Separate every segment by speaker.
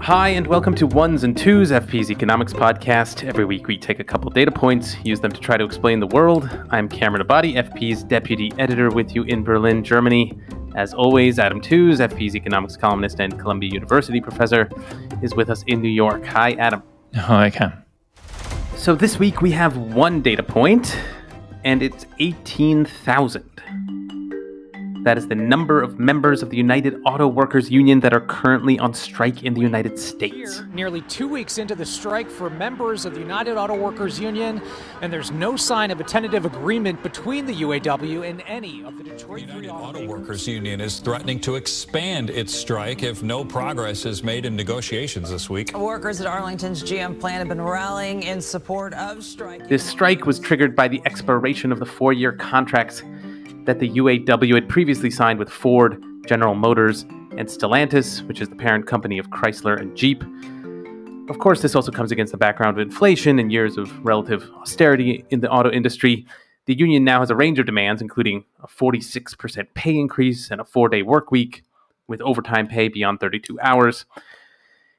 Speaker 1: Hi, and welcome to Ones and Tooze, FP's economics podcast. Every week we take a couple data points, use them to try to explain the world. I'm Cameron Abadi, FP's deputy editor, with you in Berlin, Germany. As always, Adam Tooze, FP's economics columnist and Columbia University professor, is with us in New York. Hi, Adam.
Speaker 2: Hi, Cam.
Speaker 1: So this week we have one data point, and it's 18,000. That is the number of members of the United Auto Workers Union that are currently on strike in the United States.
Speaker 3: Nearly 2 weeks into the strike for members of the United Auto Workers Union, and there's no sign of a tentative agreement between the UAW and any of the Detroit
Speaker 4: United Auto Workers Union is threatening to expand its strike if no progress is made in negotiations this week.
Speaker 5: Workers at Arlington's GM plant have been rallying in support of strike.
Speaker 1: This strike was triggered by the expiration of the 4-year contracts that the UAW had previously signed with Ford, General Motors, and Stellantis, which is the parent company of Chrysler and Jeep. Of course, this also comes against the background of inflation and years of relative austerity in the auto industry. The union now has a range of demands, including a 46% pay increase and a 4-day work week, with overtime pay beyond 32 hours.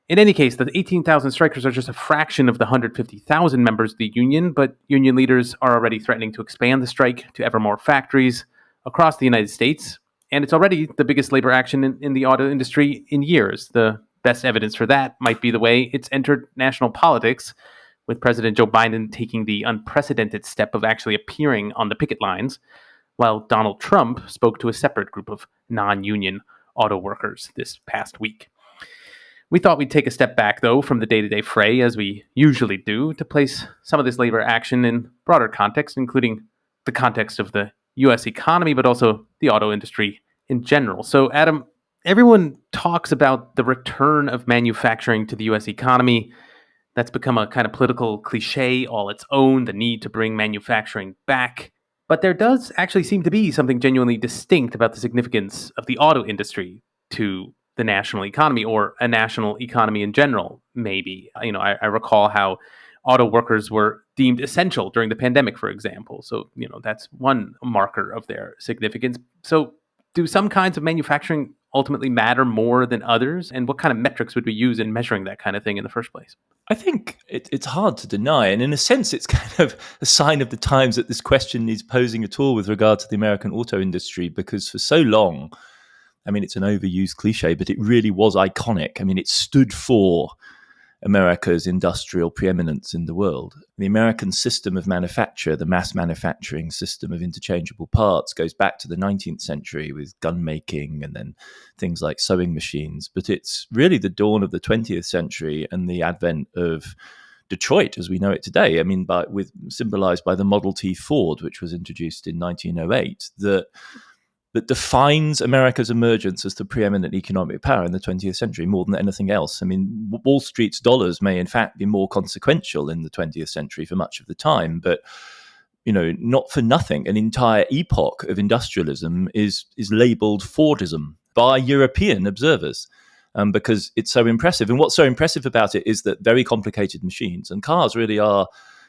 Speaker 1: In any case, the 18,000 strikers are just a fraction of the 150,000 members of the union, but union leaders are already threatening to expand the strike to ever more factories across the United States, and it's already the biggest labor action in the auto industry in years. The best evidence for that might be the way it's entered national politics, with President Joe Biden taking the unprecedented step of actually appearing on the picket lines, while Donald Trump spoke to a separate group of non-union auto workers this past week. We thought we'd take a step back, though, from the day-to-day fray, as we usually do, to place some of this labor action in broader context, including the context of the U.S. economy, but also the auto industry in general. So, Adam, everyone talks about the return of manufacturing to the U.S. economy. That's become a kind of political cliche all its own, the need to bring manufacturing back. But there does actually seem to be something genuinely distinct about the significance of the auto industry to the national economy, or a national economy in general, maybe. I recall how auto workers were deemed essential during the pandemic, for example. So, that's one marker of their significance. So do some kinds of manufacturing ultimately matter more than others? And what kind of metrics would we use in measuring that kind of thing in the first place?
Speaker 2: I think it's hard to deny. And in a sense, it's kind of a sign of the times that this question is posing at all with regard to the American auto industry, because for so long, it's an overused cliche, but it really was iconic. It stood for America's industrial preeminence in the world. The American system of manufacture, the mass manufacturing system of interchangeable parts, goes back to the 19th century with gun making and then things like sewing machines. But it's really the dawn of the 20th century and the advent of Detroit as we know it today. Symbolized by the Model T Ford, which was introduced in 1908, that defines America's emergence as the preeminent economic power in the 20th century more than anything else. Wall Street's dollars may in fact be more consequential in the 20th century for much of the time, but not for nothing, an entire epoch of industrialism is labeled Fordism by European observers. Because it's so impressive. And what's so impressive about it is that very complicated machines, and cars really are,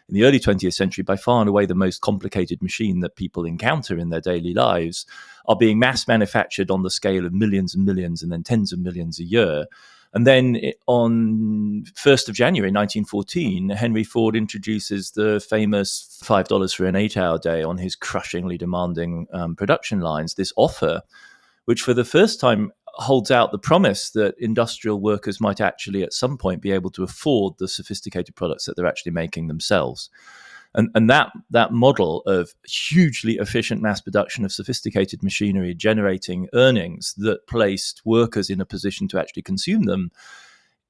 Speaker 2: in the early 20th century, by far and away the most complicated machine that people encounter in their daily lives, are being mass manufactured on the scale of millions and millions and then tens of millions a year. And then on 1st of January 1914, Henry Ford introduces the famous $5 for an 8-hour day on his crushingly demanding production lines, this offer, which for the first time holds out the promise that industrial workers might actually at some point be able to afford the sophisticated products that they're actually making themselves. And that model of hugely efficient mass production of sophisticated machinery generating earnings that placed workers in a position to actually consume them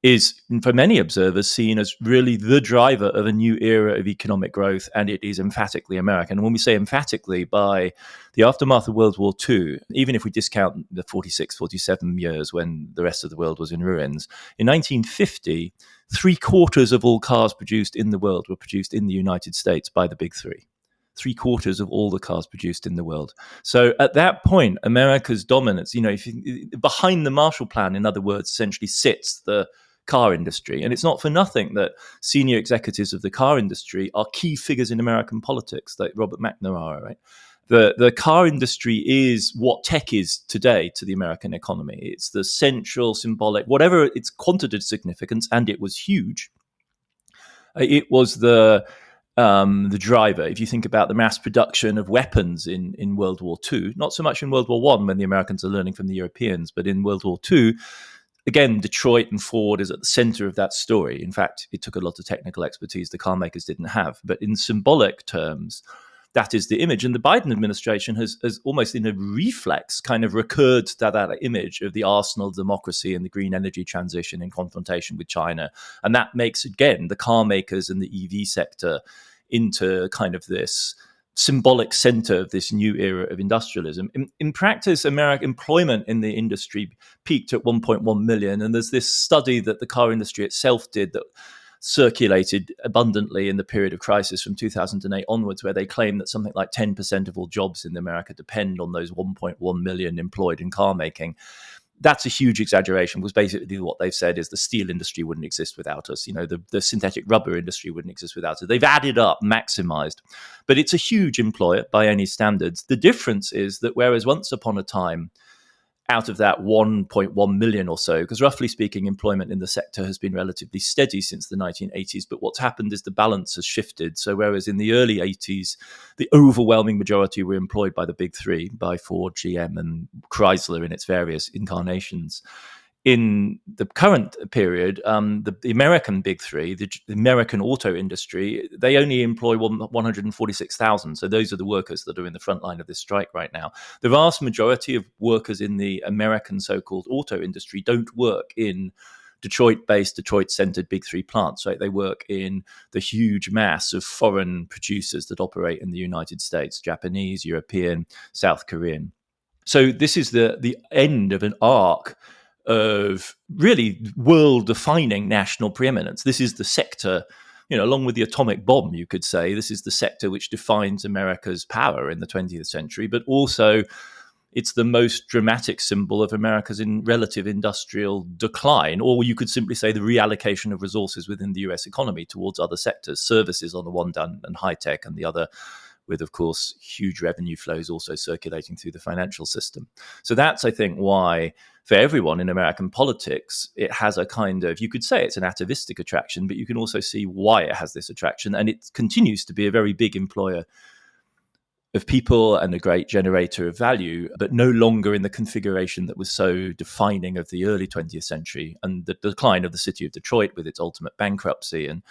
Speaker 2: is, for many observers, seen as really the driver of a new era of economic growth, and it is emphatically American. And when we say emphatically, by the aftermath of World War II, even if we discount the 46, 47 years when the rest of the world was in ruins, in 1950, 3/4 of all cars produced in the world were produced in the United States by the Big Three. 3/4 of all the cars produced in the world. So at that point, America's dominance, behind the Marshall Plan, in other words, essentially sits the car industry. And it's not for nothing that senior executives of the car industry are key figures in American politics, like Robert McNamara, right? The car industry is what tech is today to the American economy. It's the central, symbolic, whatever its quantitative significance, and it was huge. It was the driver. If you think about the mass production of weapons in World War II, not so much in World War I when the Americans are learning from the Europeans, but in World War II, again, Detroit and Ford is at the center of that story. In fact, it took a lot of technical expertise the car makers didn't have. But in symbolic terms, that is the image. And the Biden administration has almost in a reflex kind of recurred to that image of the arsenal of democracy and the green energy transition in confrontation with China. And that makes, again, the car makers and the EV sector into kind of this symbolic center of this new era of industrialism. In practice, American employment in the industry peaked at 1.1 million. And there's this study that the car industry itself did that circulated abundantly in the period of crisis from 2008 onwards, where they claim that something like 10% of all jobs in America depend on those 1.1 million employed in car making. That's a huge exaggeration, because basically what they've said is the steel industry wouldn't exist without us. The synthetic rubber industry wouldn't exist without us. They've added up, maximized. But it's a huge employer by any standards. The difference is that whereas once upon a time, out of that 1.1 million or so, because roughly speaking, employment in the sector has been relatively steady since the 1980s. But what's happened is the balance has shifted. So whereas in the early 80s, the overwhelming majority were employed by the big three, by Ford, GM, and Chrysler in its various incarnations, in the current period, the American big three, the American auto industry, they only employ 146,000. So those are the workers that are in the front line of this strike right now. The vast majority of workers in the American so-called auto industry don't work in Detroit-based, Detroit-centered big three plants, right? They work in the huge mass of foreign producers that operate in the United States, Japanese, European, South Korean. So this is the end of an arc of really world-defining national preeminence. This is the sector, along with the atomic bomb, you could say, this is the sector which defines America's power in the 20th century, but also it's the most dramatic symbol of America's relative industrial decline, or you could simply say the reallocation of resources within the US economy towards other sectors, services on the one hand and high tech on the other, with, of course, huge revenue flows also circulating through the financial system. So that's, I think, why for everyone in American politics, it has a kind of, you could say it's an atavistic attraction, but you can also see why it has this attraction. And it continues to be a very big employer of people and a great generator of value, but no longer in the configuration that was so defining of the early 20th century and the decline of the city of Detroit with its ultimate bankruptcy and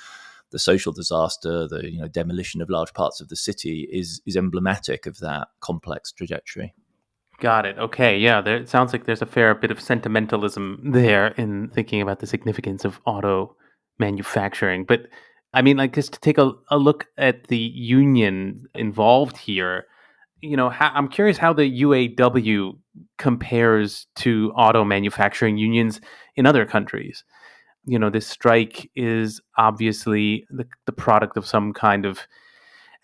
Speaker 2: the social disaster, the demolition of large parts of the city is emblematic of that complex trajectory.
Speaker 1: Got it. Okay, yeah, it sounds like there's a fair bit of sentimentalism there in thinking about the significance of auto manufacturing. But I mean, like, just to take a look at the union involved here, I'm curious how the UAW compares to auto manufacturing unions in other countries. This strike is obviously the product of some kind of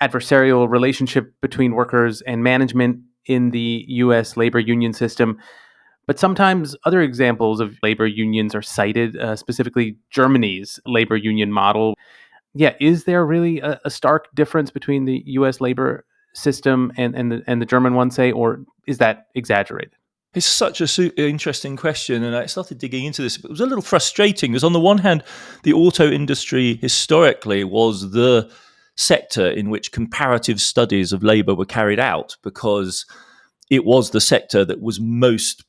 Speaker 1: adversarial relationship between workers and management in the U.S. labor union system. But sometimes other examples of labor unions are cited, specifically Germany's labor union model. Yeah, is there really a stark difference between the U.S. labor system and the German one, say, or is that exaggerated?
Speaker 2: It's such an interesting question, and I started digging into this. But it was a little frustrating because, on the one hand, the auto industry historically was the sector in which comparative studies of labor were carried out because it was the sector that was most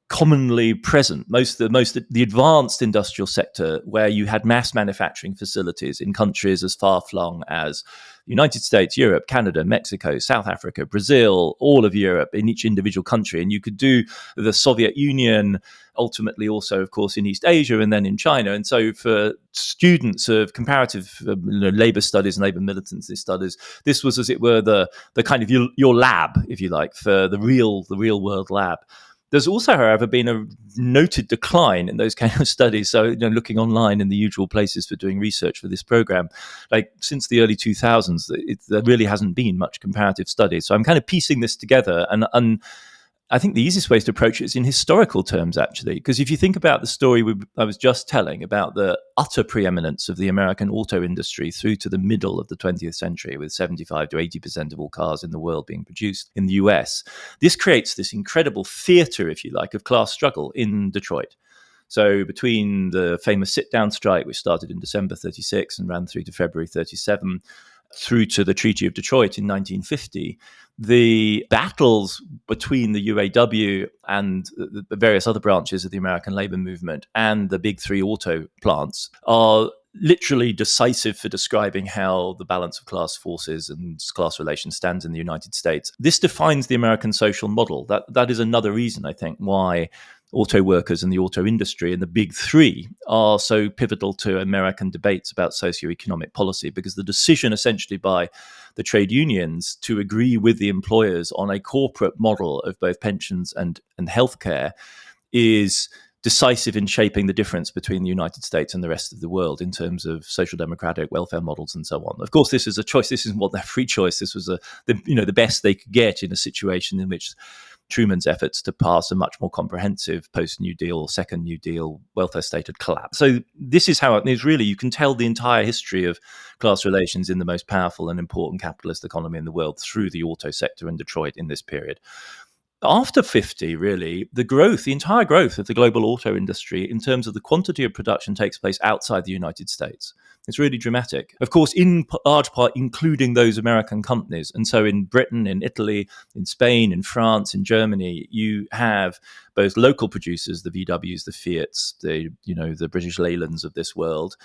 Speaker 2: commonly present, the advanced industrial sector, where you had mass manufacturing facilities in countries as far-flung as the United States, Europe, Canada, Mexico, South Africa, Brazil, all of Europe in each individual country. And you could do the Soviet Union, ultimately also, of course, in East Asia and then in China. And so for students of comparative labor studies and labor militancy studies, this was, as it were, the kind of your lab, if you like, for the real world lab. There's also, however, been a noted decline in those kind of studies. So, looking online in the usual places for doing research for this program, like since the early 2000s, there really hasn't been much comparative studies. So I'm kind of piecing this together, and I think the easiest way to approach it is in historical terms, actually, because if you think about the story I was just telling about the utter preeminence of the American auto industry through to the middle of the 20th century, with 75 to 80% of all cars in the world being produced in the US, this creates this incredible theater, if you like, of class struggle in Detroit. So between the famous sit-down strike, which started in December 36 and ran through to February 37, through to the Treaty of Detroit in 1950, the battles between the UAW and the various other branches of the American labor movement and the big three auto plants are literally decisive for describing how the balance of class forces and class relations stands in the United States. This defines the American social model. That is another reason, I think, why auto workers and the auto industry and the big three are so pivotal to American debates about socioeconomic policy, because the decision essentially by the trade unions to agree with the employers on a corporate model of both pensions and healthcare is decisive in shaping the difference between the United States and the rest of the world in terms of social democratic welfare models and so on. Of course, this is a choice. This isn't what their free choice. This was the best they could get in a situation in which Truman's efforts to pass a much more comprehensive post-New Deal or second New Deal welfare state had collapsed. So this is how it is really. You can tell the entire history of class relations in the most powerful and important capitalist economy in the world through the auto sector in Detroit in this period. After 50, really, the entire growth of the global auto industry in terms of the quantity of production takes place outside the United States. It's really dramatic. Of course, in large part, including those American companies. And so in Britain, in Italy, in Spain, in France, in Germany, you have both local producers, the VWs, the Fiats, the British Leylands of this world,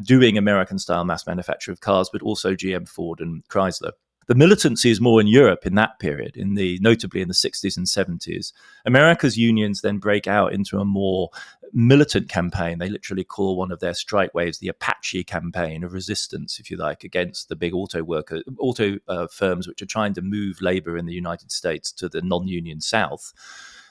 Speaker 2: doing American-style mass manufacture of cars, but also GM, Ford, and Chrysler. The militancy is more in Europe in that period, notably in the 60s and 70s. America's unions then break out into a more militant campaign. They literally call one of their strike waves the Apache campaign of resistance, if you like, against the big auto firms which are trying to move labor in the United States to the non-union South.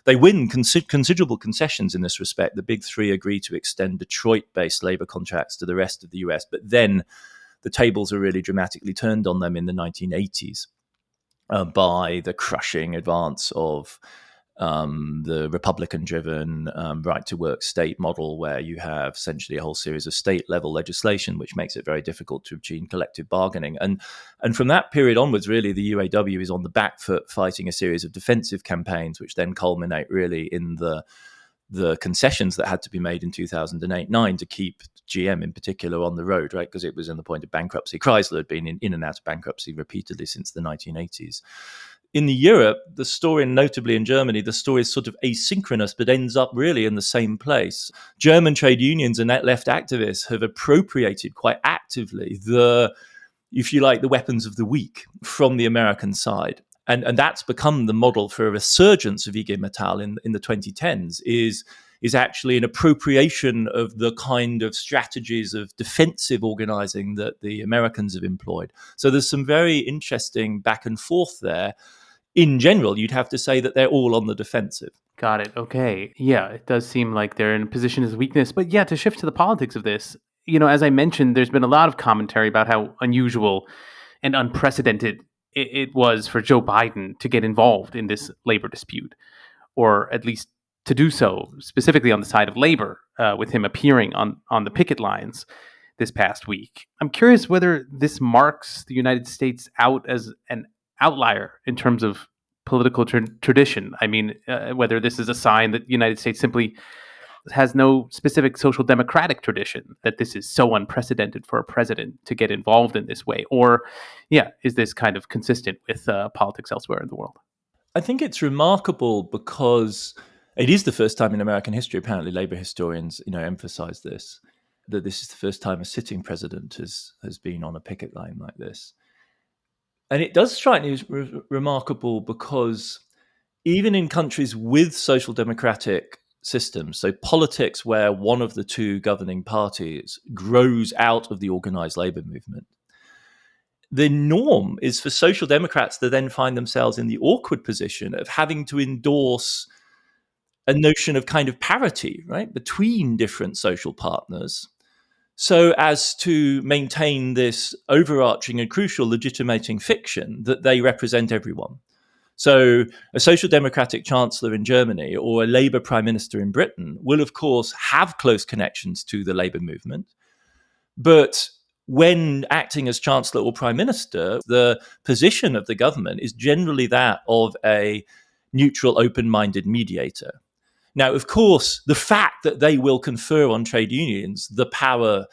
Speaker 2: They win considerable concessions in this respect. The big three agree to extend Detroit-based labor contracts to the rest of the US, but then the tables are really dramatically turned on them in the 1980s by the crushing advance of the Republican-driven right-to-work state model, where you have essentially a whole series of state-level legislation, which makes it very difficult to achieve collective bargaining. And from that period onwards, really, the UAW is on the back foot fighting a series of defensive campaigns, which then culminate really in the concessions that had to be made in 2008-9 to keep GM in particular on the road, right? Because it was in the point of bankruptcy. Chrysler had been in and out of bankruptcy repeatedly since the 1980s. In Europe, the story, and notably in Germany, the story is sort of asynchronous, but ends up really in the same place. German trade unions and left activists have appropriated quite actively the weapons of the weak from the American side. And that's become the model for a resurgence of IG Metall in the 2010s, is actually an appropriation of the kind of strategies of defensive organizing that the Americans have employed. So there's some very interesting back and forth there. In general, you'd have to say that they're all on the defensive.
Speaker 1: Got it. Okay. Yeah, it does seem like they're in a position of weakness. But yeah, to shift to the politics of this, as I mentioned, there's been a lot of commentary about how unusual and unprecedented it was for Joe Biden to get involved in this labor dispute, or at least to do so specifically on the side of labor, with him appearing on the picket lines this past week. I'm curious whether this marks the United States out as an outlier in terms of political tradition. I mean, whether this is a sign that the United States simply has no specific social democratic tradition, that this is so unprecedented for a president to get involved in this way, or is this kind of consistent with politics elsewhere in the world?
Speaker 2: I think it's remarkable because it is the first time in American history, apparently labor historians, emphasize this, that this is the first time a sitting president has been on a picket line like this. And it does strike me as remarkable because even in countries with social democratic systems, so politics where one of the two governing parties grows out of the organized labor movement, the norm is for social democrats to then find themselves in the awkward position of having to endorse a notion of kind of parity, right, between different social partners, so as to maintain this overarching and crucial legitimating fiction that they represent everyone. So a social democratic chancellor in Germany or a Labour prime minister in Britain will, of course, have close connections to the Labour movement. But when acting as chancellor or prime minister, the position of the government is generally that of a neutral, open-minded mediator. Now, of course, the fact that they will confer on trade unions the power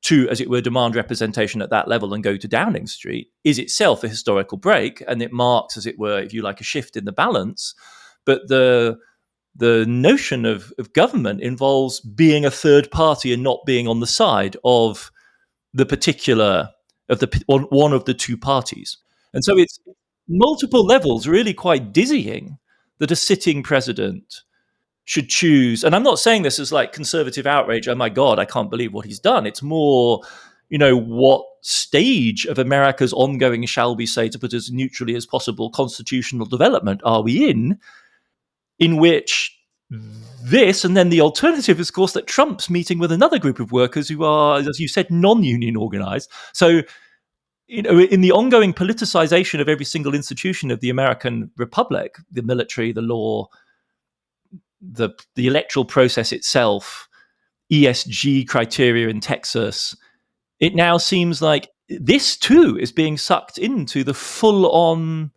Speaker 2: to, as it were, demand representation at that level and go to Downing Street is itself a historical break, and it marks, as it were, if you like, a shift in the balance. But the notion of government involves being a third party and not being on the side of the particular of the one of the two parties. And so it's multiple levels really quite dizzying that a sitting president should choose. And I'm not saying this as like conservative outrage. Oh my God, I can't believe what he's done. It's more, what stage of America's ongoing, shall we say, to put as neutrally as possible, constitutional development are we in which this, and then the alternative is, of course, that Trump's meeting with another group of workers who are, as you said, non-union organized. So, in the ongoing politicization of every single institution of the American Republic, the military, the law, the electoral process itself, ESG criteria in Texas, it now seems like this too is being sucked into the full-on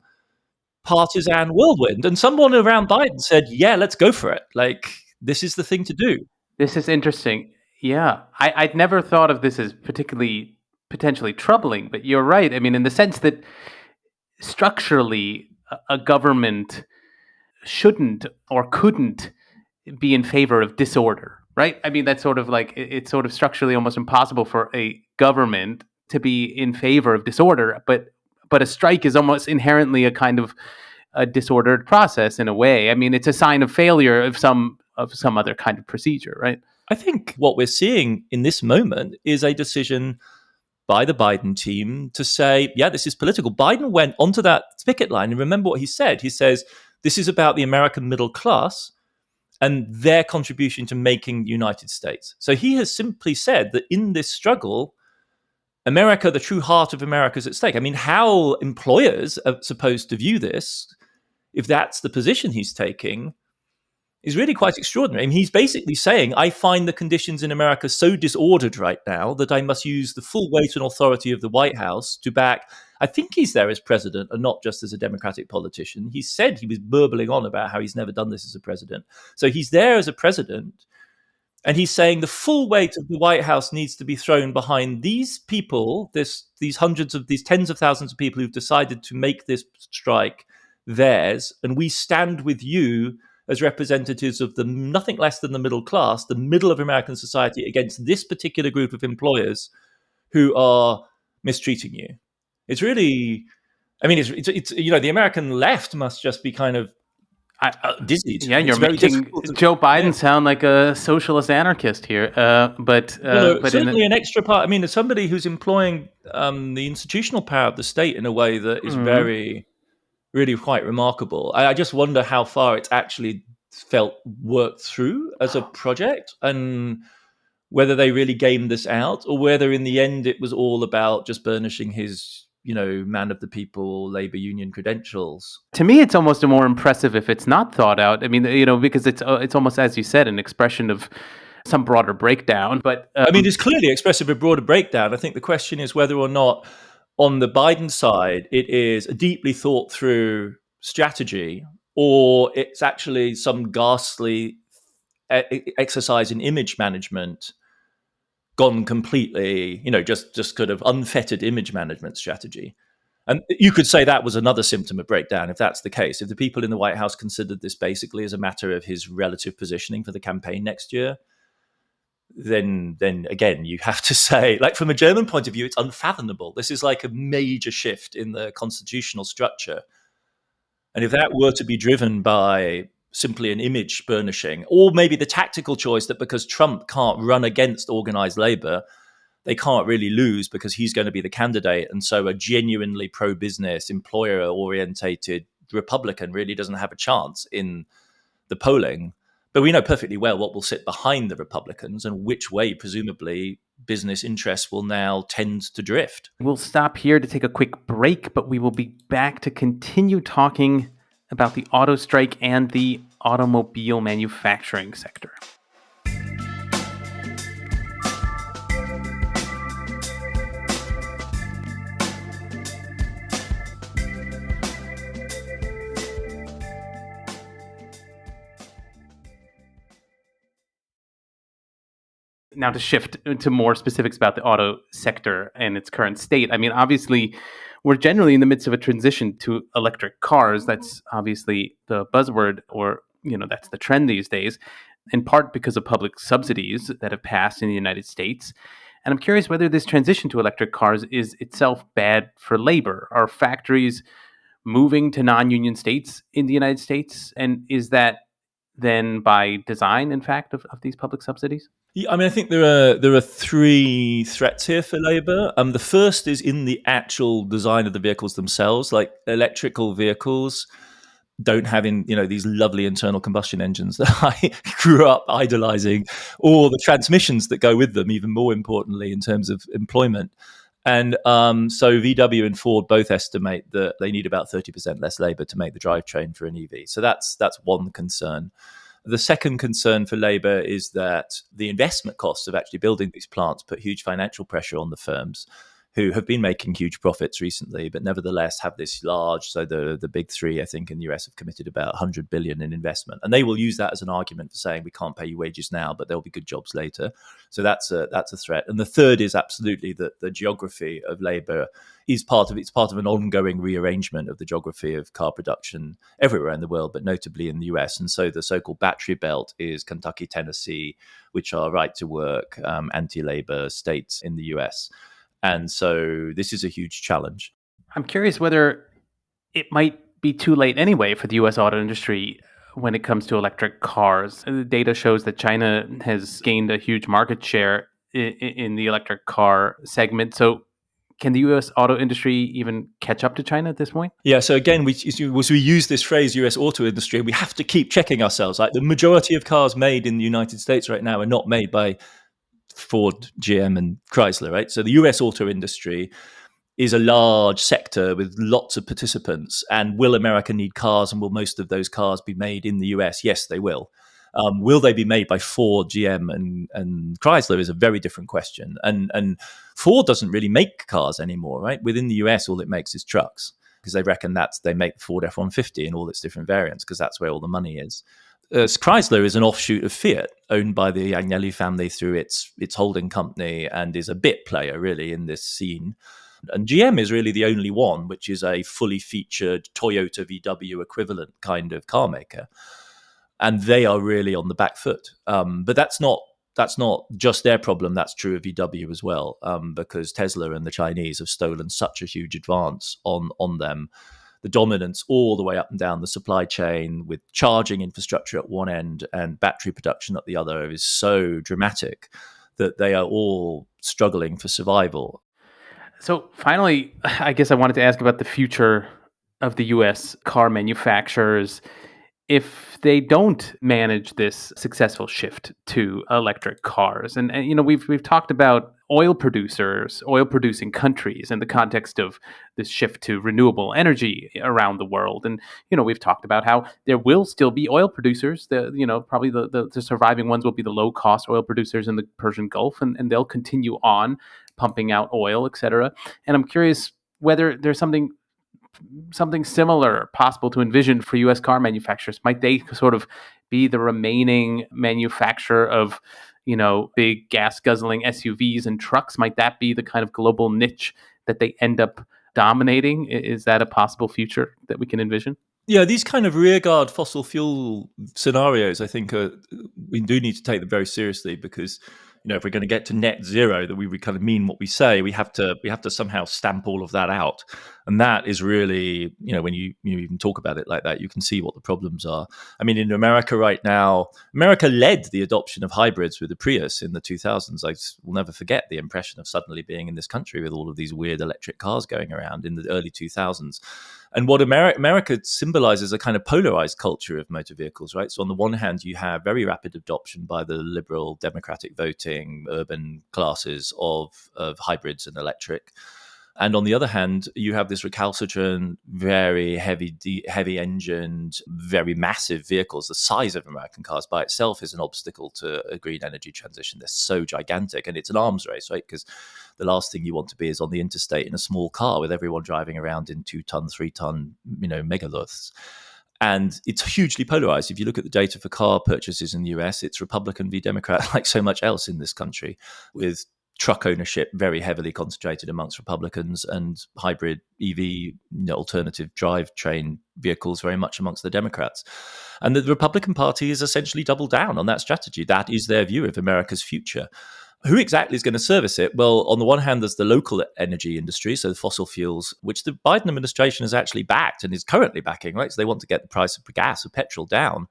Speaker 2: partisan whirlwind. And someone around Biden said, yeah, let's go for it. Like, this is the thing to do.
Speaker 1: This is interesting. Yeah, I'd never thought of this as particularly potentially troubling, but you're right. I mean, in the sense that structurally, a government shouldn't or couldn't be in favor of disorder, right? I mean, that's sort of like, it's sort of structurally almost impossible for a government to be in favor of disorder, but a strike is almost inherently a kind of a disordered process in a way. I mean, it's a sign of failure of some other kind of procedure, right?
Speaker 2: I think what we're seeing in this moment is a decision by the Biden team to say, yeah, this is political. Biden went onto that picket line, and remember what he said. He says, this is about the American middle class and their contribution to making the United States. So he has simply said that in this struggle, America, the true heart of America, is at stake. I mean, how employers are supposed to view this, if that's the position he's taking, is really quite extraordinary. I mean, he's basically saying, I find the conditions in America so disordered right now that I must use the full weight and authority of the White House to back. I think he's there as president and not just as a Democratic politician. He said he was burbling on about how he's never done this as a president. So he's there as a president, and he's saying the full weight of the White House needs to be thrown behind these people, these tens of thousands of people who've decided to make this strike theirs, and we stand with you as representatives of the nothing less than the middle class, the middle of American society, against this particular group of employers who are mistreating you. It's really, I mean, it's the American left must just be kind of dizzied.
Speaker 1: Yeah, you're making Joe Biden sound like a socialist anarchist here. But
Speaker 2: certainly an extra part. I mean, as somebody who's employing the institutional power of the state in a way that is very, really quite remarkable. I just wonder how far it's actually felt worked through as a project, and whether they really gamed this out, or whether in the end it was all about just burnishing his, man of the people, labor union credentials.
Speaker 1: To me, it's almost more impressive if it's not thought out. I mean, because it's almost, as you said, an expression of some broader breakdown. But
Speaker 2: I mean, it's clearly expressive of a broader breakdown. I think the question is whether or not, on the Biden side, it is a deeply thought through strategy, or it's actually some ghastly exercise in image management gone completely, just kind of unfettered image management strategy. And you could say that was another symptom of breakdown, if that's the case. If the people in the White House considered this basically as a matter of his relative positioning for the campaign next year, then again, you have to say, like, from a German point of view, it's unfathomable. This is like a major shift in the constitutional structure. And if that were to be driven by simply an image burnishing, or maybe the tactical choice that because Trump can't run against organized labor, they can't really lose because he's going to be the candidate. And so a genuinely pro-business, employer-orientated Republican really doesn't have a chance in the polling. But we know perfectly well what will sit behind the Republicans and which way, presumably, business interests will now tend to drift.
Speaker 1: We'll stop here to take a quick break, but we will be back to continue talking about the auto strike and the automobile manufacturing sector. Now, to shift to more specifics about the auto sector and its current state, I mean, obviously, we're generally in the midst of a transition to electric cars. That's obviously the buzzword, or, that's the trend these days, in part because of public subsidies that have passed in the United States. And I'm curious whether this transition to electric cars is itself bad for labor. Are factories moving to non-union states in the United States? And is that then by design, in fact, of these public subsidies?
Speaker 2: Yeah, I mean, I think there are three threats here for Labour. The first is in the actual design of the vehicles themselves. Like electrical vehicles don't have these lovely internal combustion engines that I grew up idolizing, or the transmissions that go with them, even more importantly in terms of employment. And so VW and Ford both estimate that they need about 30% less labor to make the drivetrain for an EV. So that's one concern. The second concern for Labour is that the investment costs of actually building these plants put huge financial pressure on the firms, who have been making huge profits recently, but nevertheless have this large. So the big three, I think, in the US have committed about 100 billion in investment, and they will use that as an argument for saying we can't pay you wages now, but there'll be good jobs later. So that's a threat. And the third is absolutely that the geography of Labour is part of an ongoing rearrangement of the geography of car production everywhere in the world, but notably in the US. And so the so-called battery belt is Kentucky, Tennessee, which are right to work, anti-labor states in the US. And so this is a huge challenge.
Speaker 1: I'm curious whether it might be too late anyway for the U.S. auto industry when it comes to electric cars. The data shows that China has gained a huge market share in the electric car segment. So can the U.S. auto industry even catch up to China at this point?
Speaker 2: Yeah, so again, we use this phrase U.S. auto industry, we have to keep checking ourselves. Like the majority of cars made in the United States right now are not made by Ford, GM, and Chrysler, right? So the US auto industry is a large sector with lots of participants. And will America need cars, and will most of those cars be made in the US? Yes, they will. Will they be made by Ford, GM, and Chrysler is a very different question. And Ford doesn't really make cars anymore, right? Within the US, all it makes is trucks, because they reckon they make Ford F-150 in all its different variants, because that's where all the money is. Chrysler is an offshoot of Fiat, owned by the Agnelli family through its holding company, and is a bit player really in this scene. And GM is really the only one which is a fully featured Toyota VW equivalent kind of car maker, and they are really on the back foot. But that's not just their problem. That's true of VW as well, because Tesla and the Chinese have stolen such a huge advance on them. The dominance all the way up and down the supply chain, with charging infrastructure at one end and battery production at the other, is so dramatic that they are all struggling for survival.
Speaker 1: So finally, I guess I wanted to ask about the future of the U.S. car manufacturers. If they don't manage this successful shift to electric cars, and we've talked about oil producing countries in the context of this shift to renewable energy around the world, and we've talked about how there will still be oil producers. Probably the surviving ones will be the low cost oil producers in the Persian Gulf, and they'll continue on pumping out oil, etc. And I'm curious whether there's something similar possible to envision for U.S. car manufacturers. Might they sort of be the remaining manufacturer of, big gas guzzling SUVs and trucks? Might that be the kind of global niche that they end up dominating? Is that a possible future that we can envision?
Speaker 2: Yeah, these kind of rearguard fossil fuel scenarios, I think, we do need to take them very seriously, because if we're going to get to net zero, that we kind of mean what we say, we have to somehow stamp all of that out. And that is really, when you even talk about it like that, you can see what the problems are. I mean, in America right now, America led the adoption of hybrids with the Prius in the 2000s. I will never forget the impression of suddenly being in this country with all of these weird electric cars going around in the early 2000s. And what America symbolizes a kind of polarized culture of motor vehicles, right? So on the one hand, you have very rapid adoption by the liberal, democratic voting, urban classes of hybrids and electric. And on the other hand, you have this recalcitrant, very heavy engined, very massive vehicles. The size of American cars by itself is an obstacle to a green energy transition. They're so gigantic, and it's an arms race, right? Because the last thing you want to be is on the interstate in a small car with everyone driving around in 2-ton, 3-ton, megaliths. And it's hugely polarized. If you look at the data for car purchases in the US, it's Republican v Democrat, like so much else in this country, with truck ownership very heavily concentrated amongst Republicans and hybrid EV, alternative drivetrain vehicles very much amongst the Democrats. And the Republican Party is essentially doubled down on that strategy. That is their view of America's future. Who exactly is going to service it? Well, on the one hand, there's the local energy industry, so the fossil fuels, which the Biden administration has actually backed and is currently backing, right? So they want to get the price of gas, of petrol down.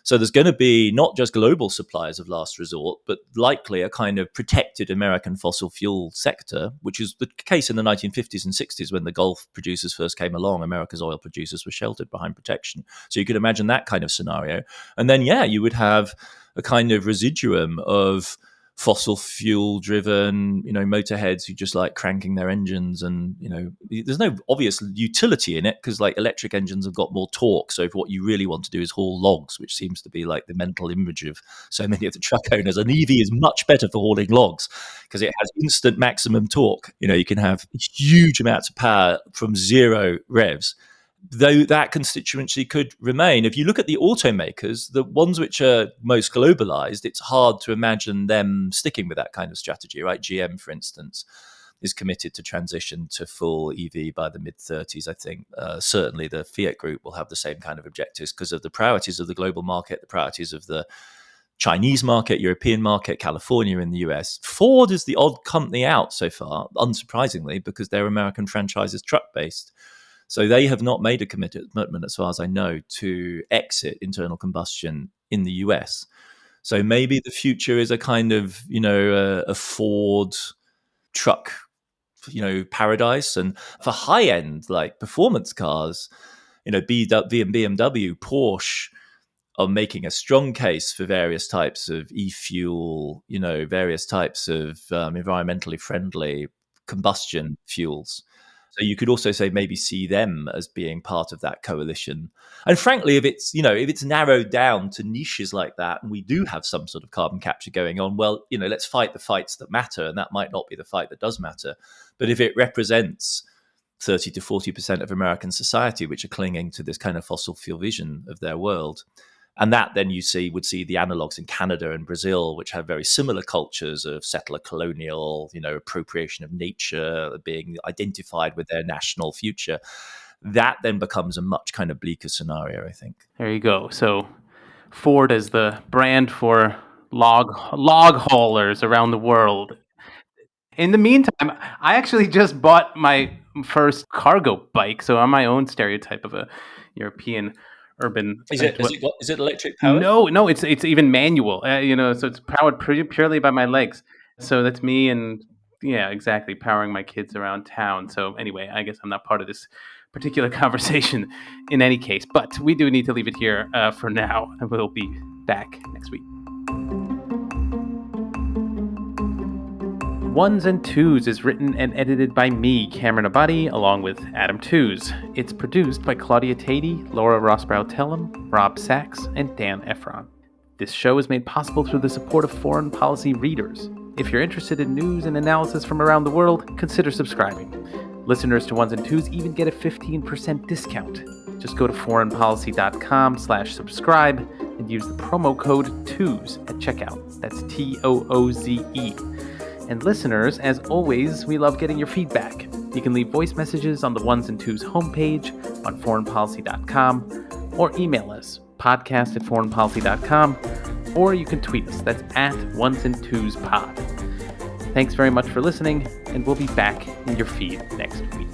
Speaker 2: So there's going to be not just global suppliers of last resort, but likely a kind of protected American fossil fuel sector, which is the case in the 1950s and 60s when the Gulf producers first came along. America's oil producers were sheltered behind protection. So you could imagine that kind of scenario. And then, you would have a kind of residuum of fossil fuel driven, motorheads who just like cranking their engines, and there's no obvious utility in it because like electric engines have got more torque. So if what you really want to do is haul logs, which seems to be like the mental image of so many of the truck owners, an EV is much better for hauling logs because it has instant maximum torque. You can have huge amounts of power from zero revs. Though that constituency could remain. If you look at the automakers, the ones which are most globalized, it's hard to imagine them sticking with that kind of strategy, right? GM, for instance, is committed to transition to full EV by the mid-30s, I think. Certainly the Fiat Group will have the same kind of objectives because of the priorities of the global market, the priorities of the Chinese market, European market, California in the US. Ford is the odd company out so far, unsurprisingly, because their American franchise is truck-based. So they have not made a commitment, as far as I know, to exit internal combustion in the US. So maybe the future is a kind of, a Ford truck, paradise. And for high-end, like performance cars, BMW and BMW, Porsche are making a strong case for various types of e-fuel, various types of environmentally friendly combustion fuels. So you could also say maybe see them as being part of that coalition. And frankly, if it's narrowed down to niches like that, and we do have some sort of carbon capture going on, well, let's fight the fights that matter, and that might not be the fight that does matter. But if it represents 30 to 40% of American society, which are clinging to this kind of fossil fuel vision of their world, and that then would see the analogs in Canada and Brazil, which have very similar cultures of settler colonial, appropriation of nature, being identified with their national future. That then becomes a much kind of bleaker scenario, I think.
Speaker 1: There you go. So Ford is the brand for log haulers around the world. In the meantime, I actually just bought my first cargo bike, so I'm my own stereotype of a European urban.
Speaker 2: Is it electric powered?
Speaker 1: No, it's even manual. So it's powered purely by my legs. So that's me, and exactly, powering my kids around town. So anyway, I guess I'm not part of this particular conversation in any case. But we do need to leave it here for now, and we'll be back next week. Ones and Tooze is written and edited by me, Cameron Abadi, along with Adam Tooze. It's produced by Claudia Tatey, Laura Rossbrow-Tellem, Rob Sachs, and Dan Efron. This show is made possible through the support of foreign policy readers. If you're interested in news and analysis from around the world, consider subscribing. Listeners to Ones and Tooze even get a 15% discount. Just go to foreignpolicy.com/subscribe and use the promo code TOOZE at checkout. That's TOOZE. And listeners, as always, we love getting your feedback. You can leave voice messages on the Ones and Tooze homepage on foreignpolicy.com, or email us, podcast@foreignpolicy.com, or you can tweet us. That's @OnesandTwozePod. Thanks very much for listening, and we'll be back in your feed next week.